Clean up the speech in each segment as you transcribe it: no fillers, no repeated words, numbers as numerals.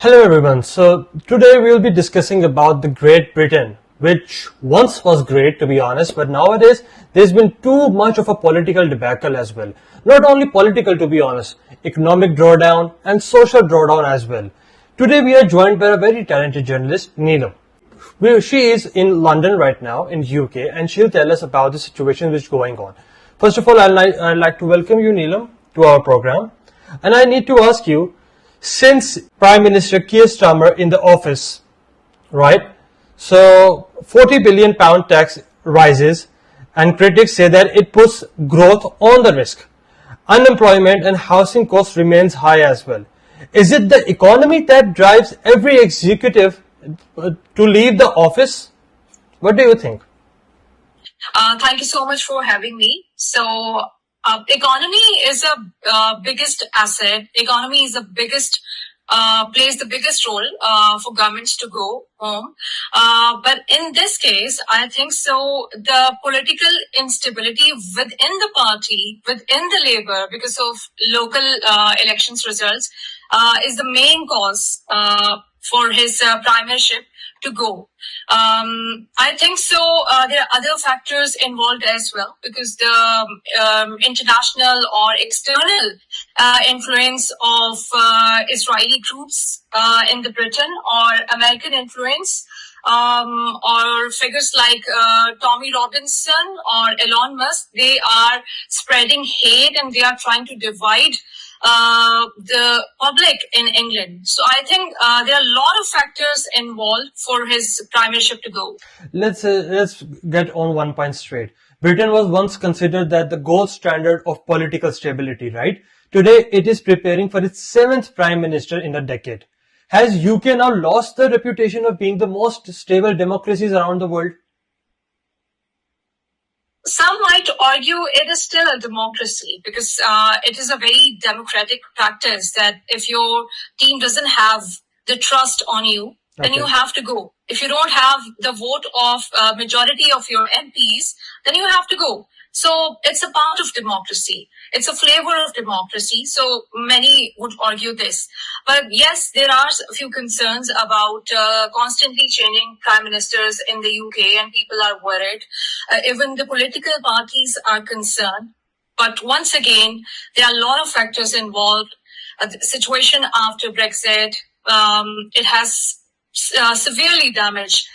Hello everyone. So today we will be discussing about the Great Britain, which once was great to be honest, but nowadays there's been too much of a political debacle as well. Not only political to be honest, economic drawdown and social drawdown as well. Today we are joined by a very talented journalist, Neelam. She is in London right now in UK and she'll tell us about the situation which is going on. First of all, I'd like to welcome you Neelam to our program. And I need to ask you, since Prime Minister Keir Starmer in the office, right? So 40 billion pound tax rises and critics say that it puts growth on the risk. Unemployment and housing costs remains high as well. Is it the economy that drives every executive to leave the office? What do you think? Thank you so much for having me. So, economy is a biggest asset. Economy is the biggest plays the biggest role for governments to go home. But in this case, I think so. The political instability within the party, within the Labour, because of local elections results, is the main cause for his premiership to go. I think so. There are other factors involved as well, because the international or external influence of Israeli troops in the Britain, or American influence, or figures like Tommy Robinson or Elon Musk. They are spreading hate and they are trying to divide the public in England. So I think there are a lot of factors involved for his premiership to go. Let's get on one point straight. Britain was once considered that the gold standard of political stability, right? Today it is preparing for its 7th prime minister in a decade. Has UK now lost the reputation of being the most stable democracies around the world? Some might argue it is still a democracy, because it is a very democratic practice that if your team doesn't have the trust on you, then you have to go. If you don't have the vote of majority of your MPs, then you have to go. So it's a part of democracy. It's a flavor of democracy. So many would argue this. But yes, there are a few concerns about constantly changing prime ministers in the UK, and people are worried. Even the political parties are concerned. But once again, there are a lot of factors involved. The situation after Brexit, it has severely damaged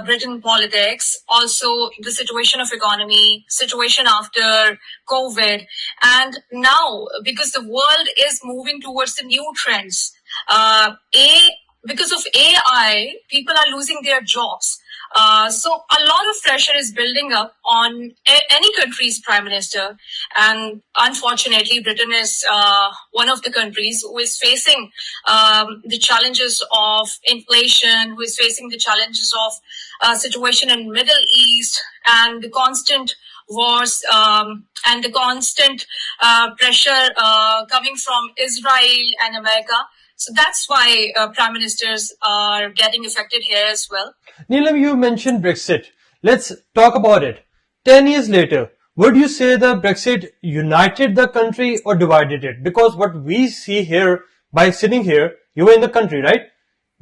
Britain politics, also the situation of economy, situation after COVID, and now because the world is moving towards the new trends, because of AI, people are losing their jobs. So a lot of pressure is building up on any country's prime minister, and unfortunately, Britain is one of the countries who is facing the challenges of inflation, who is facing the challenges of situation in Middle East, and the constant wars and the constant pressure coming from Israel and America. So that's why prime ministers are getting affected here as well. Neelam, you mentioned Brexit. Let's talk about it. 10 years later, would you say the Brexit united the country or divided it? Because what we see here, by sitting here, you were in the country, right?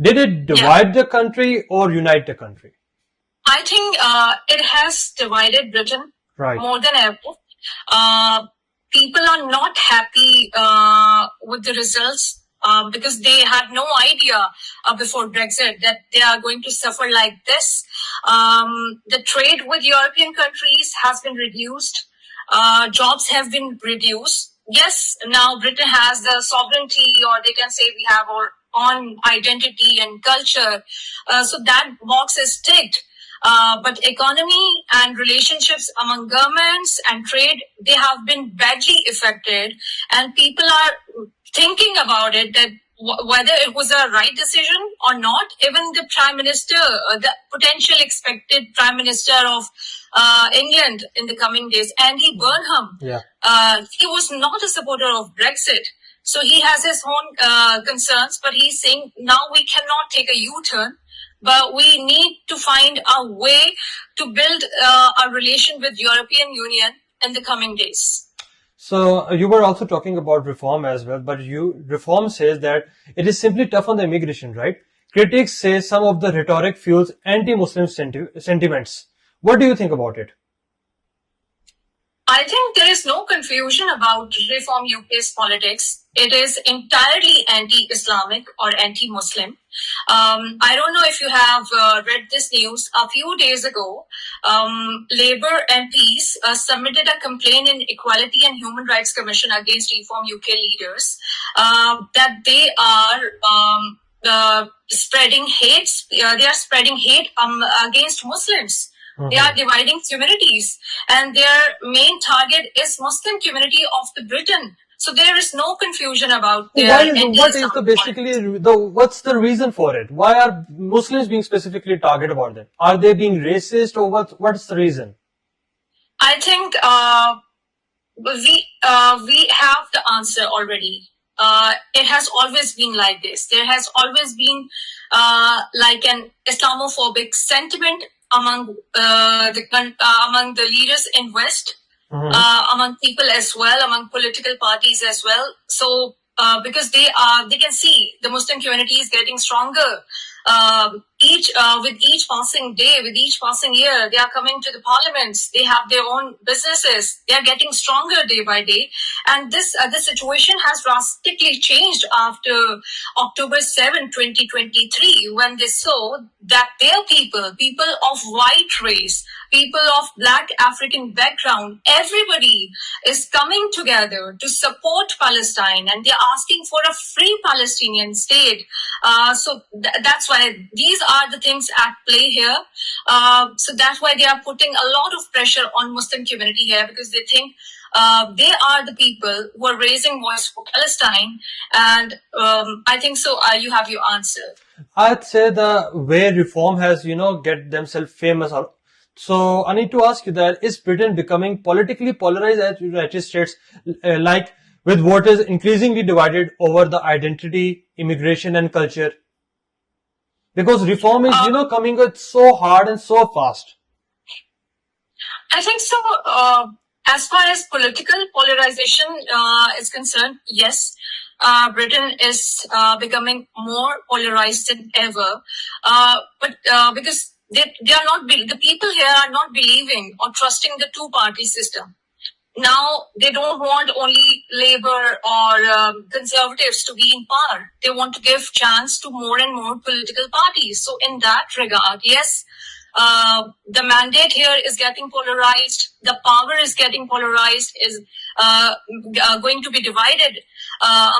Did it divide the country or unite the country? I think it has divided Britain more than ever. People are not happy with the results. Because they had no idea before Brexit that they are going to suffer like this. The trade with European countries has been reduced. Jobs have been reduced. Yes, now Britain has the sovereignty, or they can say we have our own identity and culture. So that box is ticked. But economy and relationships among governments and trade, they have been badly affected, and people are thinking about it, that whether it was a right decision or not. Even the prime minister, the potential expected prime minister of England in the coming days, Andy Burnham, he was not a supporter of Brexit. So he has his own concerns, but he's saying now we cannot take a U-turn, but we need to find a way to build a relation with European Union in the coming days. So you were also talking about reform as well, but reform says that it is simply tough on the immigration, right? Critics say some of the rhetoric fuels anti-Muslim sentiments. What do you think about it? I think there is no confusion about Reform UK's politics. It is entirely anti-Islamic or anti-Muslim. I don't know if you have read this news. A few days ago, Labour MPs submitted a complaint in Equality and Human Rights Commission against Reform UK leaders that they are spreading hate. They are spreading hate against Muslims. They are dividing communities, and their main target is Muslim community of the Britain. So there is no confusion about their. What is the basically what's the reason for it? Why are Muslims being specifically targeted about them? Are they being racist, or what's the reason? I think we have the answer already. It has always been like this. There has always been like an Islamophobic sentiment among the leaders in West, among people as well, among political parties as well. So because they can see the Muslim community is getting stronger. With each passing day, with each passing year, they are coming to the parliaments. They have their own businesses. They are getting stronger day by day, and this situation has drastically changed after October 7, 2023, when they saw that their people of white race, people of black African background, everybody is coming together to support Palestine, and they're asking for a free Palestinian state. So that's why these are the things at play here. So that's why they are putting a lot of pressure on Muslim community here, because they think they are the people who are raising voice for Palestine. And I think so. You have your answer. I'd say the way reform has, get themselves famous. So I need to ask you that, is Britain becoming politically polarized as United States, like with voters increasingly divided over the identity, immigration and culture? Because reform is, coming out so hard and so fast. I think so. As far as political polarization is concerned, yes, Britain is becoming more polarized than ever. But because they are not, the people here are not believing or trusting the two-party system. Now they don't want only Labour or Conservatives to be in power. They want to give chance to more and more political parties. So in that regard, yes, the mandate here is getting polarized. The power is getting polarized, is going to be divided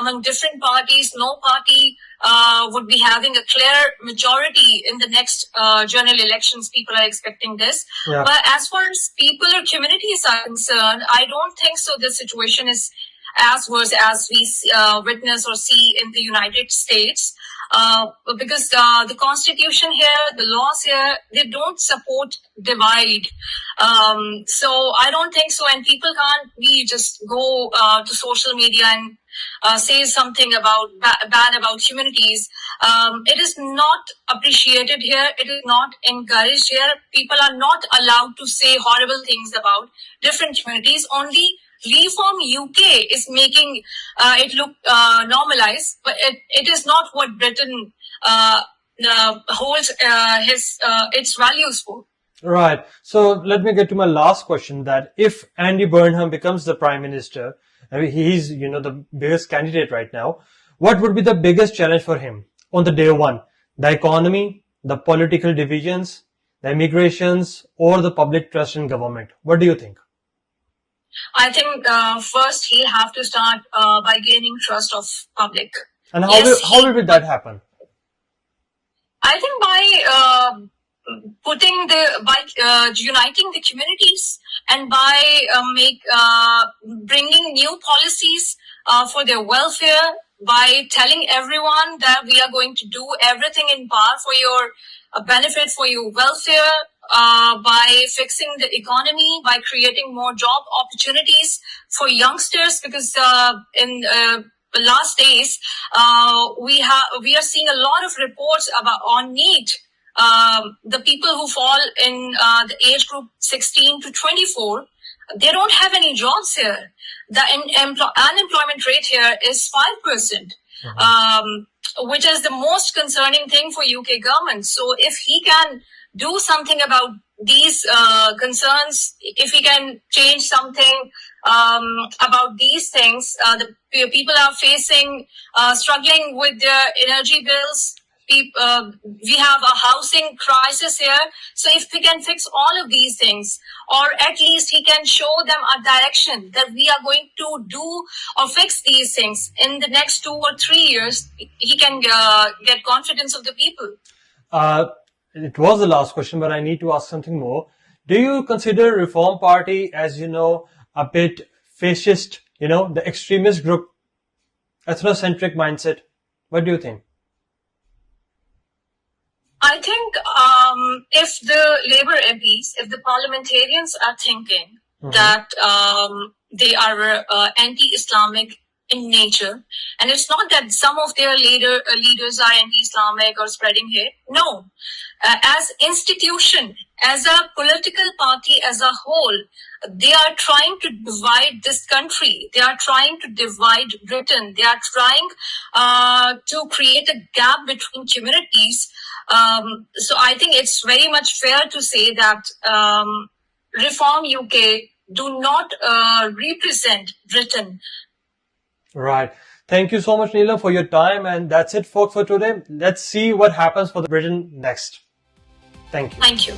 among different parties. No party would be having a clear majority in the next general elections. People are expecting this. Yeah. But as far as people or communities are concerned, I don't think so. The situation is as worse as we witness or see in the United States. Because the constitution here, the laws here, they don't support divide. So I don't think so. And people can't be just go to social media and say something about bad about communities. It is not appreciated here. It is not encouraged here. People are not allowed to say horrible things about different communities. Only Reform UK is making it look normalized, but it is not what Britain holds its values for. Right. So let me get to my last question, that if Andy Burnham becomes the Prime Minister, I mean, he's, the biggest candidate right now, what would be the biggest challenge for him on the day one? The economy, the political divisions, the immigrations, or the public trust in government? What do you think? I think first he'll have to start by gaining trust of public. And how will that happen? I think by uniting the communities, and by bringing new policies for their welfare, by telling everyone that we are going to do everything in power for your benefit, for your welfare, by fixing the economy, by creating more job opportunities for youngsters, because in the last days we are seeing a lot of reports on NEET. The people who fall in the age group 16 to 24, they don't have any jobs here. The unemployment rate here is 5%, which is the most concerning thing for UK government. So if he can do something about these concerns, if he can change something about these things, the people are facing, struggling with their energy bills. We have a housing crisis here. So if we can fix all of these things, or at least he can show them a direction that we are going to do or fix these things in the next 2 or 3 years, he can get confidence of the people. It was the last question, but I need to ask something more. Do you consider Reform Party as, a bit fascist, the extremist group, ethnocentric mindset? What do you think? I think if the Labour MPs, if the parliamentarians are thinking that they are anti-Islamic in nature, and it's not that some of their leaders are anti-Islamic or spreading hate. No, as institution, as a political party as a whole, they are trying to divide this country. They are trying to divide Britain. They are trying to create a gap between communities. So I think it's very much fair to say that Reform UK do not represent Britain. Right. Thank you so much, Neelam, for your time. And that's it, folks, for today. Let's see what happens for Britain next. Thank you. Thank you.